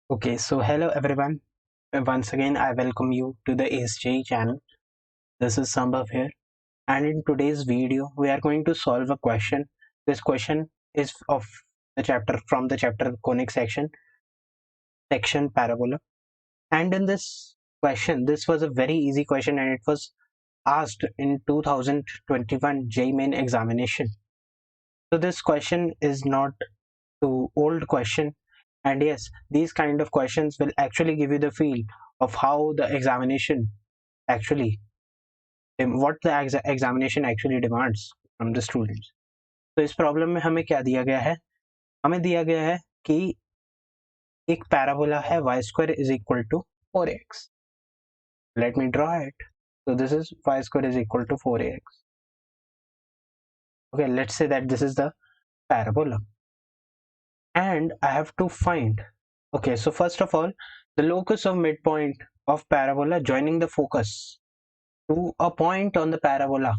Okay, so hello everyone. Once again, I welcome you to the JEE channel. This is Sambhav here, and in today's video, we are going to solve a question. This question is of the chapter from the chapter conic section parabola. And in this question, this was a very easy question, and it was asked in 2021 JEE Main examination. So this question is not too old question, and yes, these kind of questions will actually give you the feel of how the examination actually what the examination actually demands from the students. तो इस problem में हमें क्या दिया गया है? हमें दिया गया है कि एक पैराबोला है y square is equal to 4x. Let me draw it. So this is y square is equal to 4ax. Okay, let's say that this is the parabola, and I have to find. Okay, so first of all, the locus of midpoint of parabola joining the focus to a point on the parabola.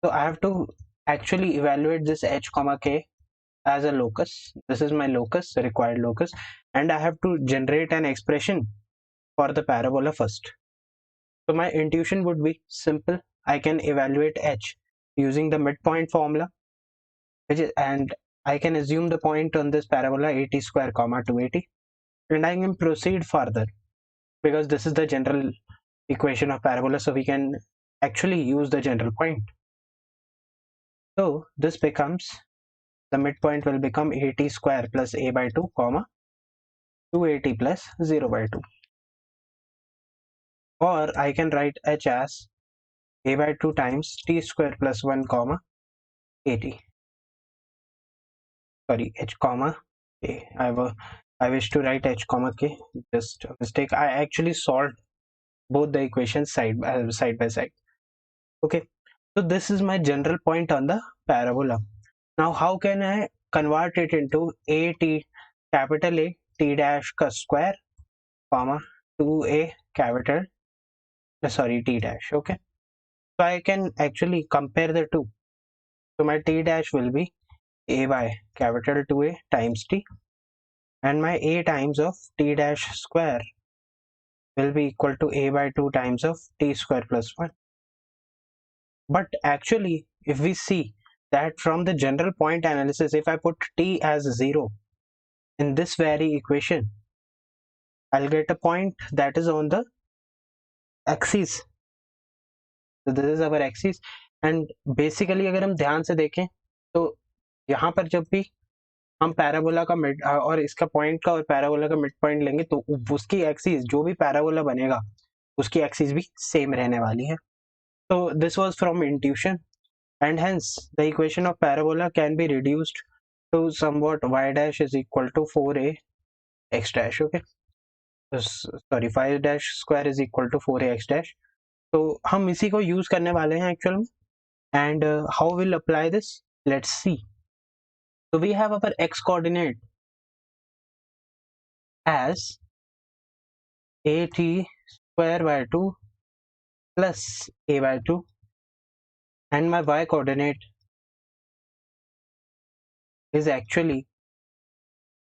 So I have to actually evaluate this h comma k as a locus. This is my locus, required locus, and I have to generate an expression for the parabola first. So my intuition would be simple. I can evaluate h using the midpoint formula, and I can assume the point on this parabola 80 square comma 280, and I can proceed further because this is the general equation of parabola, so we can actually use the general point. So this becomes, the midpoint will become 80 square plus a by 2 comma 280 plus 0 by 2, or I can write h as a by 2 times t square plus 1 comma 80. Sorry, h comma a. I wish to write h comma k, just a mistake. I actually solved both the equations side by side. Okay, so this is my general point on the parabola. Now how can I convert it into a t, capital A t dash ka square comma 2a capital t dash. Okay, so I can actually compare the two. So my t dash will be a by capital 2a times t, and my a times of t dash square will be equal to a by 2 times of t square plus 1. But actually, if we see that from the general point analysis, if I put t as 0 in this very equation, I'll get a point that is on the axis. So this is our axis, and basically अगर हम ध्यान से देखें तो यहाँ पर जब भी हम पैराबोला का मिड और इसका पॉइंट का और पैराबोला का मिड पॉइंट लेंगे तो उसकी एक्सिस, जो भी पैराबोला बनेगा उसकी एक्सिस भी सेम रहने वाली है. So this was from intuition, and hence the equation of parabola can be reduced to somewhat y dash is equal to 4a x dash. Okay, sorry, 5 dash square is equal to 4a x dash. तो हम इसी को use करने वाले हैं actual में, and how we'll apply this, let's see. So we have our x coordinate as at square by 2 plus a by 2, and my y coordinate is actually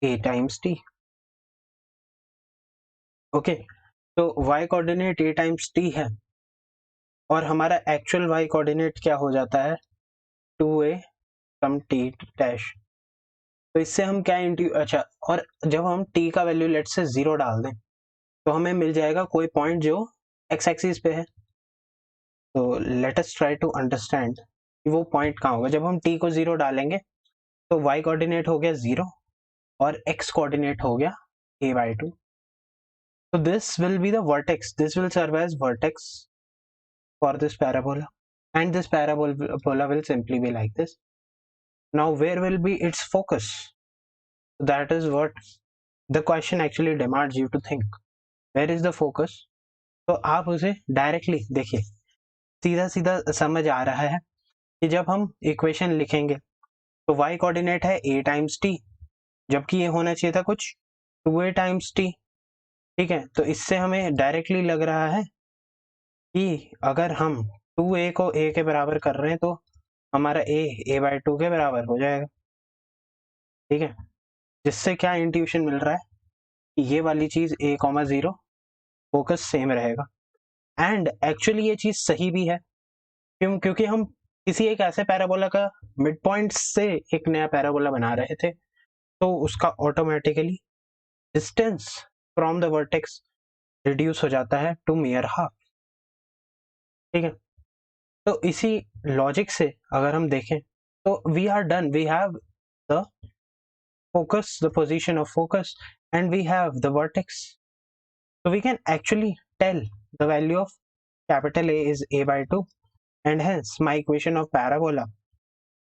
a times t. Okay, तो y coordinate a times t है, और हमारा actual y coordinate क्या हो जाता है 2a कम t dash. तो इससे हम क्या अच्छा, और जब हम t का वैल्यू लेट से 0 डाल दें तो हमें मिल जाएगा कोई पॉइंट जो x एक्सिस पे है. तो let us try to understand कि वो पॉइंट कहाँ होगा. जब हम t को 0 डालेंगे तो y कोऑर्डिनेट हो गया 0 और x कोऑर्डिनेट हो गया a by 2. So this will be the vertex, this will serve as vertex for this parabola, and this parabola will simply be like this. Now where will be its focus? That is what the question actually demands you to think. Where is the focus? तो आप उसे directly देखिए, सीधा सीधा समझ आ रहा है कि जब हम इक्वेशन लिखेंगे तो y कोऑर्डिनेट है a टाइम्स t, जबकि ये होना चाहिए था कुछ 2a टाइम्स t. ठीक है, तो इससे हमें डायरेक्टली लग रहा है कि अगर हम 2a को a के बराबर कर रहे हैं तो हमारा a by 2 के बराबर हो जाएगा. ठीक है, जिससे क्या इंट्यूशन मिल रहा है ये वाली चीज a,0 फोकस सेम रहेगा। एंड एक्चुअली ये चीज सही भी है, क्योंकि हम किसी एक ऐसे पैराबोला का मिड पॉइंट से एक नया पैराबोला बना रहे थे, तो उसका automatically distance from the vertex reduce हो जाता है टू मियर हाफ। ठीक है, तो इसी लॉजिक से अगर हम देखें तो we are done, we have the focus, the position of focus, and we have the vertex. So we can actually tell the value of capital A is a by 2, and hence my equation of parabola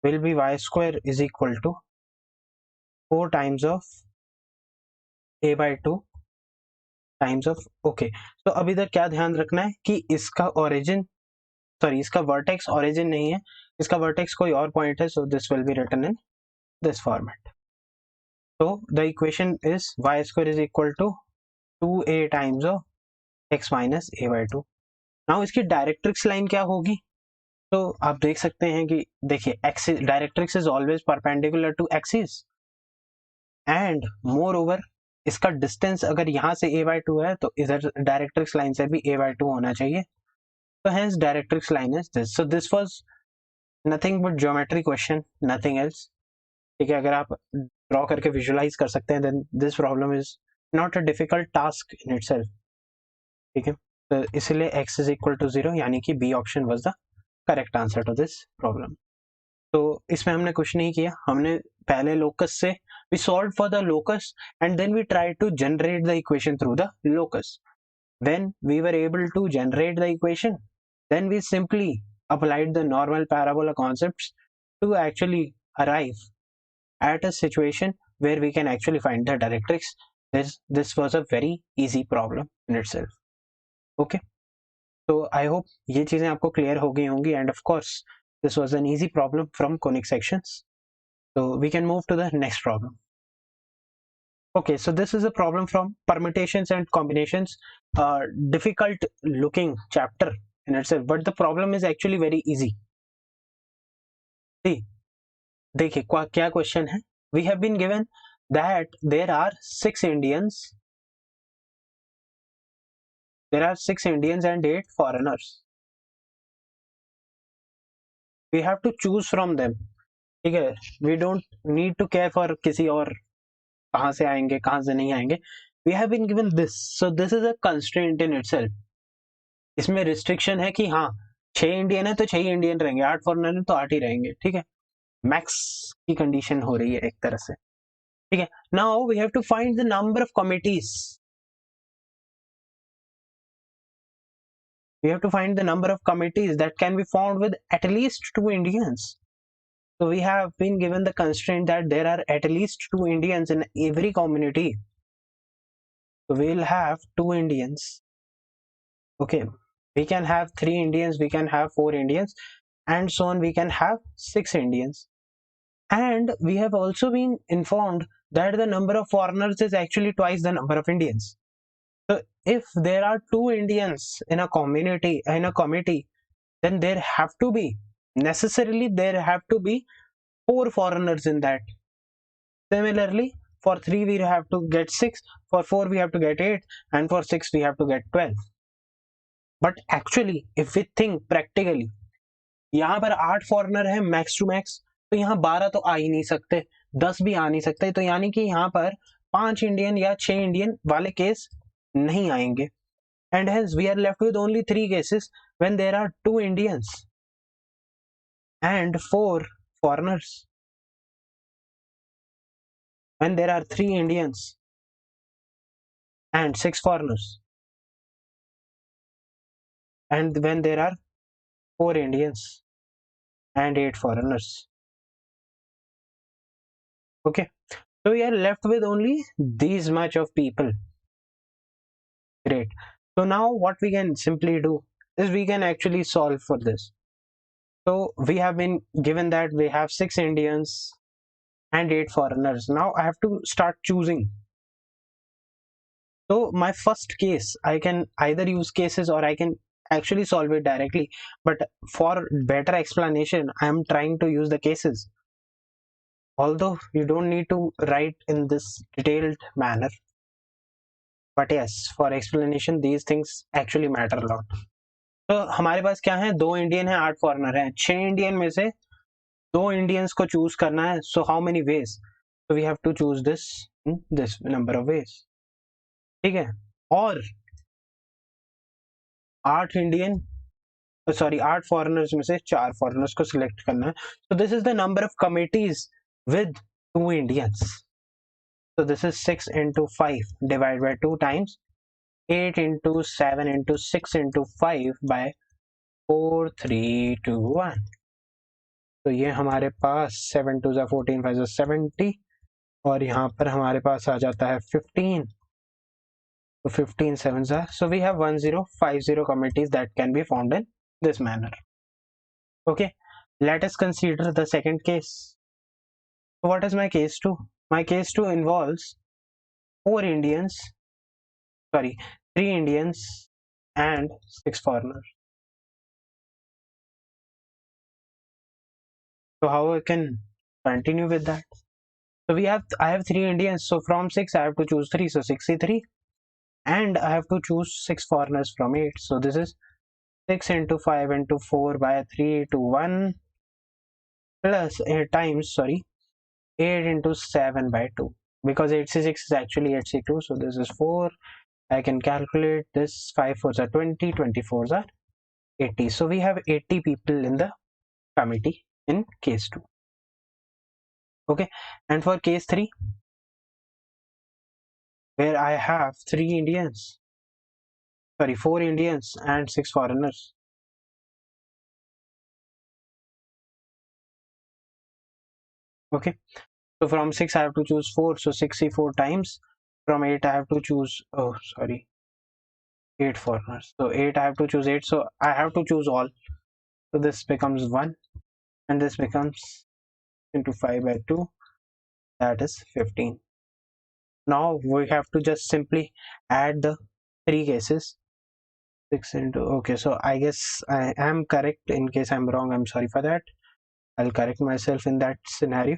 will be y square is equal to 4 times of a by 2 times of okay. तो अब इधर क्या ध्यान रखना है कि इसका origin, sorry इसका vertex origin नहीं है, इसका vertex कोई और point है, so this will be written in this format. So the equation is y square is equal to 2a times of x minus a by 2. Now इसकी directrix line क्या होगी, तो आप देख सकते हैं कि देखिए axis, directrix is always perpendicular to axis, and moreover इसका डिस्टेंस अगर यहाँ से a by 2 है तो इधर डायरेक्ट्रिक्स लाइन से भी a by 2 होना चाहिए, तो hence directrix line is this. So this was nothing but geometry question, nothing else. ठीक है, अगर आप ड्रॉ करके विजुअलाइज कर सकते हैं then this problem is not a difficult task in itself. ठीक है, तो इसलिए x इज इक्वल टू 0, यानी कि B option was the correct answer to this problem. तो इसमें हमने कुछ नहीं किया, हमने पहले लोकस से we solve for the locus and then we try to generate the equation through the locus. When we were able to generate the equation, then we simply applied the normal parabola concepts to actually arrive at a situation where we can actually find the directrix. This was a very easy problem in itself. Okay, so I hope ये चीजें आपको clear हो गई होंगी, and of course this was an easy problem from conic sections. So we can move to the next problem. Okay, so this is a problem from permutations and combinations, difficult looking chapter in itself, but the problem is actually very easy. See, देखिए क्या question है. We have been given that there are 6 Indians, and 8 foreigners. We have to choose from them. ठीक है, we don't need to care for किसी और कहाँ से आएंगे कहाँ से नहीं आएंगे. We have been given this, so this is a constraint in itself. इसमें रिस्ट्रिक्शन है कि हाँ 6 इंडियन है तो 6 इंडियन रहेंगे, 8 फॉरेनर है तो 8 ही रहेंगे. ठीक है, मैक्स की कंडीशन हो रही है एक तरह से. ठीक है, now we have to find the number of committees. We have to find the number of committees that can be formed with at least 2 Indians. So we have been given the constraint that there are at least 2 Indians in every community. So we will have 2 Indians. Okay, we can have 3 Indians, we can have 4 Indians, and so on. We can have 6 Indians. And we have also been informed that the number of foreigners is actually twice the number of Indians. So if there are 2 Indians in a community, in a committee, then there have to be, necessarily there have to be 4 foreigners in that. Similarly, for 3 we have to get 6, for 4 we have to get 8, and for 6 we have to get 12. But actually if we think practically, यहाँ पर 8 foreigner है max to max, तो यहाँ 12 तो आ ही नहीं सकते, 10 भी आ नहीं सकते, तो यानी कि यहाँ पर 5 इंडियन या 6 इंडियन वाले केस नहीं आएंगे. And hence we are left with only 3 cases when there are 2 Indians and 4 foreigners. When there are 3 Indians and 6 foreigners. And when there are 4 Indians and 8 foreigners. Okay, so we are left with only these much of people. Great. So now what we can simply do is we can actually solve for this. So we have been given that we have 6 Indians and 8 foreigners. Now I have to start choosing. So my first case, I can either use cases or I can actually solve it directly. But for better explanation, I am trying to use the cases. Although you don't need to write in this detailed manner. but yes, for explanation these things actually matter a lot. तो हमारे पास क्या है, 2 Indian है, 8 foreigner है, 6 Indian में से 2 Indians को choose करना है. So how many ways? So we have to choose this number of ways. ठीक है. और 8 इंडियन, सॉरी 8 फॉरेनर्स में से 4 फॉरेनर्स को सिलेक्ट करना है. So this is the number of committees with 2 Indians. So this is 6 into 5 divided by 2 times 8 into 7 into 6 into 5 by 4, 3, 2, 1. तो ये हमारे पास 7 2 14 5 70 और यहाँ पर हमारे पास आ जाता है 15. So 15 sevens are, so we have 1050 committees that can be found in this manner. Okay, let us consider the second case. So what is my case 2? My case 2 involves 4 Indians, sorry, 3 Indians and 6 foreigners. So how I can continue with that? So I have 3 Indians, so from 6 I have to choose 3, so 63, and I have to choose 6 foreigners from 8. So this is 6 into 5 into 4 by 3 to 1 plus 8 into 7 by 2, because 86 is actually 82, so this is 4. I can calculate this. 5 4s are 20, 24s are 80. So we have 80 people in the committee in case 2. Okay, and for case 3, where I have 4 Indians and 6 foreigners. Okay, so from 6 I have to choose 4, so 64 times. From 8 I have to choose 8 foreigners, so 8 I have to choose 8, so I have to choose all. So this becomes 1, and this becomes into 5 by 2, that is 15. Now we have to just simply add the 3 cases. 6 into, okay, so I guess I am correct. In case I'm wrong, I'm sorry for that. I'll correct myself in that scenario,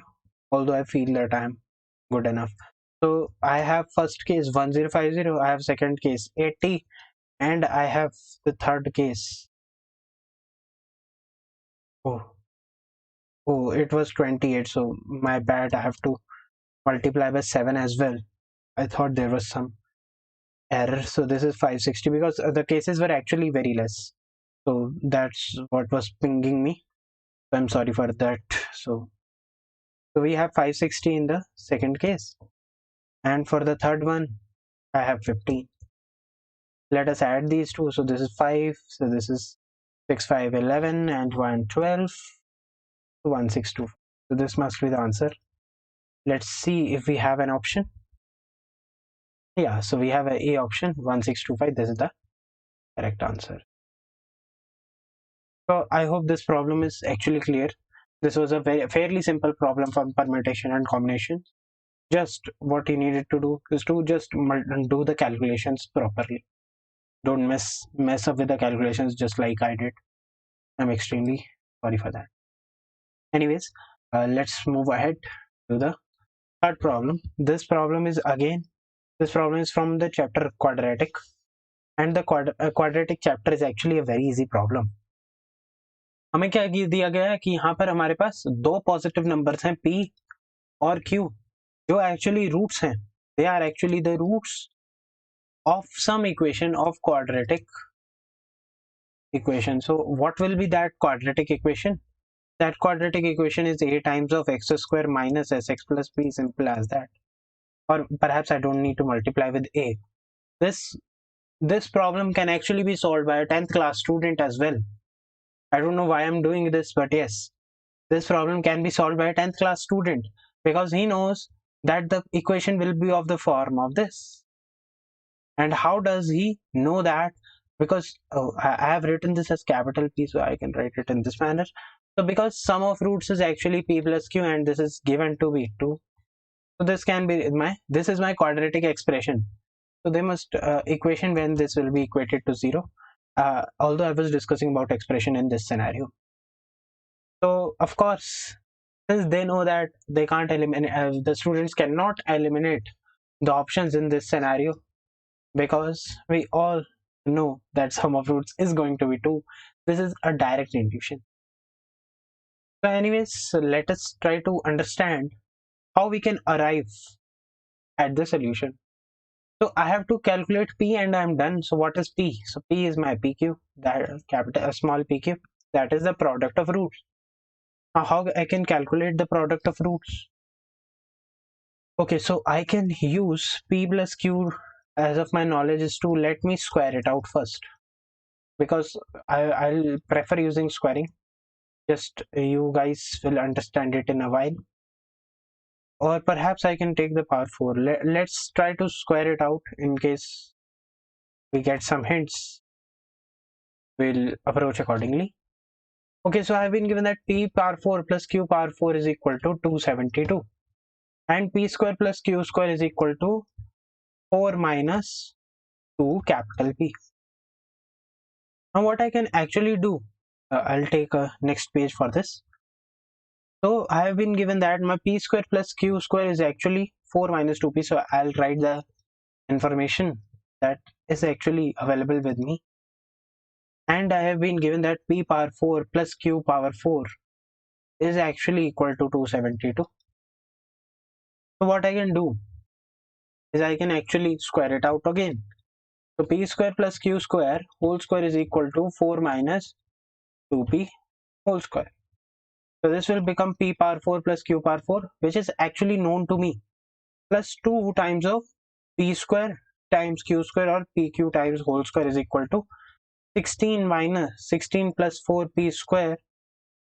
although I feel that I'm good enough. So I have first case 1050, I have second case 80, and I have the third case. Oh, it was 28, so my bad. I have to multiply by 7 as well. I thought there was some error. So this is 560, because the cases were actually very less. So that's what was pinging me. So I'm sorry for that. So we have 560 in the second case. And for the third one, I have 15. Let us add these two. So this is 5. So this is 6, 5, 11, and 1, 12. 1625. So this must be the answer. Let's see if we have an option. Yeah, so we have a option 1625. This is the correct answer. So I hope this problem is actually clear. This was a fairly simple problem for permutation and combination. Just what you needed to do is to just do the calculations properly. Don't mess up with the calculations just like I did. I'm extremely sorry for that. Anyways, let's move ahead to the third problem. This problem is from the chapter quadratic, and the quadratic chapter is actually a very easy problem. हमें क्या दिया गया है कि यहाँ पर हमारे पास 2 पॉजिटिव नंबर्स हैं P और Q, जो एक्चुअली रूट्स हैं. They are actually the roots of some equation of quadratic equation. So what will be that quadratic equation? That quadratic equation is a times of x square minus sx plus b, simple as that. Or perhaps I don't need to multiply with a. This problem can actually be solved by a 10th class student as well. I don't know why I'm doing this, but yes, this problem can be solved by a 10th class student, because he knows that the equation will be of the form of this. And how does he know that? Because I have written this as capital P, so I can write it in this manner. So because sum of roots is actually P plus Q, and this is given to be 2. So this can be this is my quadratic expression. So they must equation when this will be equated to 0. Although I was discussing about expression in this scenario. So of course, since they know that they can't eliminate, the students cannot eliminate the options in this scenario, because we all know that sum of roots is going to be 2. This is a direct intuition. So anyways, so let us try to understand how we can arrive at the solution. So I have to calculate P and I'm done. So what is P? So P is my PQ, that capital small PQ, that is the product of roots. Now how I can calculate the product of roots? Okay, so I can use P plus Q as of my knowledge is to let me square it out first, because I'll prefer using squaring. Just you guys will understand it in a while. Or perhaps I can take the power 4. Let's try to square it out in case we get some hints. We'll approach accordingly. Okay, so I've been given that P power 4 plus Q power 4 is equal to 272. And P square plus Q square is equal to 4 minus 2 capital P. Now what I can actually do, I'll take a next page for this. So I have been given that my P square plus Q square is actually 4 minus 2P. So I'll write the information that is actually available with me. And I have been given that P power 4 plus Q power 4 is actually equal to 272. So what I can do is I can actually square it out again. So P square plus Q square whole square is equal to 4 minus 2P whole square. So this will become P power 4 plus Q power 4, which is actually known to me, plus 2 times of P square times Q square, or PQ times whole square is equal to 16 minus 16 plus 4P square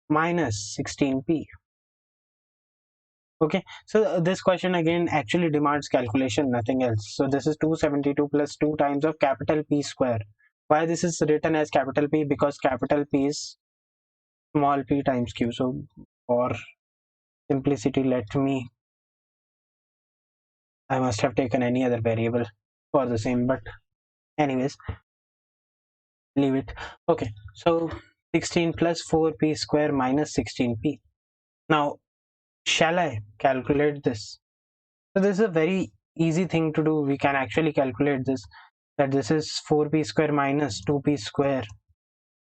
minus 16P. Okay, so this question again actually demands calculation, nothing else. So this is 272 plus 2 times of capital P square. Why this is written as capital P? Because capital P is small p times Q. So for simplicity, I must have taken any other variable for the same, but anyways, leave it. Okay, so 16 plus 4P square minus 16P. Now, shall I calculate this? So this is a very easy thing to do. We can actually calculate this, that this is 4P square minus 2P square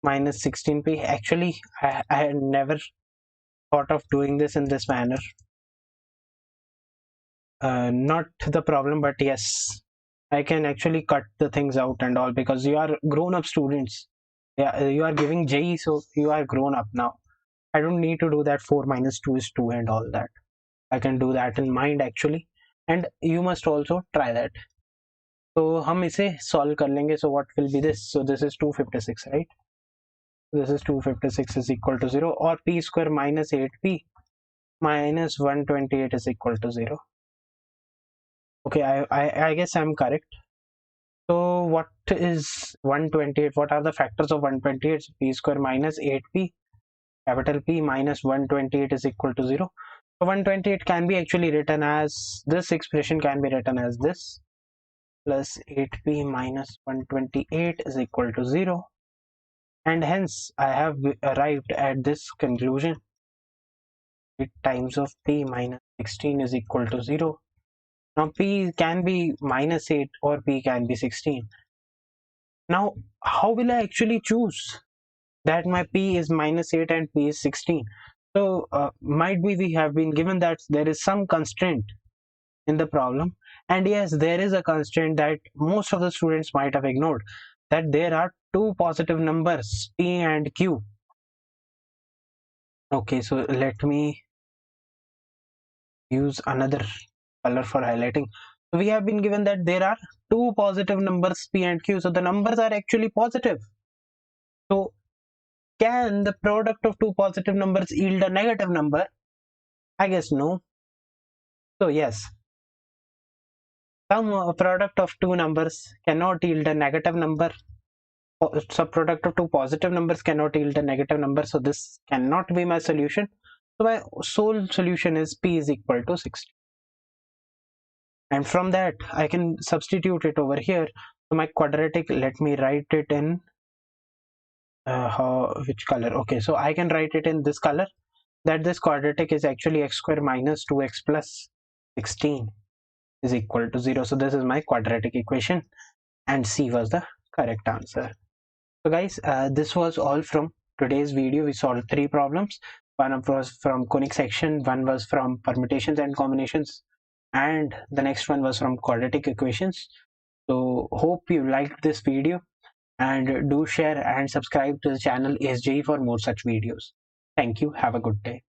minus 16P. Actually, I had never thought of doing this in this manner. Not the problem, but yes, I can actually cut the things out and all, because you are grown-up students. Yeah, you are giving JEE, so you are grown up now. I don't need to do that 4 minus 2 is 2 and all that. I can do that in mind actually, and you must also try that. So हम इसे solve कर लेंगे. So what will be this? So this is 256, right? This is 256 is equal to 0, or P square minus 8P minus 128 is equal to 0. Okay, I guess I'm correct. So what is 128? What are the factors of 128? P square minus 8P, capital P, minus 128 is equal to 0. So 128 can be actually written as, this expression can be written as this, plus 8P minus 128 is equal to 0. And hence I have arrived at this conclusion. 8 times of P minus 16 is equal to 0. Now P can be minus 8 or P can be 16. Now how will I actually choose that my P is minus 8 and P is 16? So might be we have been given that there is some constraint in the problem, and yes, there is a constraint that most of the students might have ignored, that there are two positive numbers P and Q. Okay, so let me use another color for highlighting. So we have been given that there are two positive numbers P and Q, so the numbers are actually positive. So can the product of two positive numbers yield a negative number? I guess no. So yes, some product of two numbers cannot yield a negative number. Subproduct of two positive numbers cannot yield a negative number. So this cannot be my solution. So my sole solution is P is equal to 60. And from that, I can substitute it over here. So my quadratic, let me write it in which color? Okay, so I can write it in this color, that this quadratic is actually x square minus 2x plus 16 is equal to 0. So this is my quadratic equation. and C was the correct answer. So guys, this was all from today's video. We solved three problems. One was from conic section, one was from permutations and combinations, and the next one was from quadratic equations. So hope you liked this video, and do share and subscribe to the channel ASJE for more such videos. Thank you. Have a good day.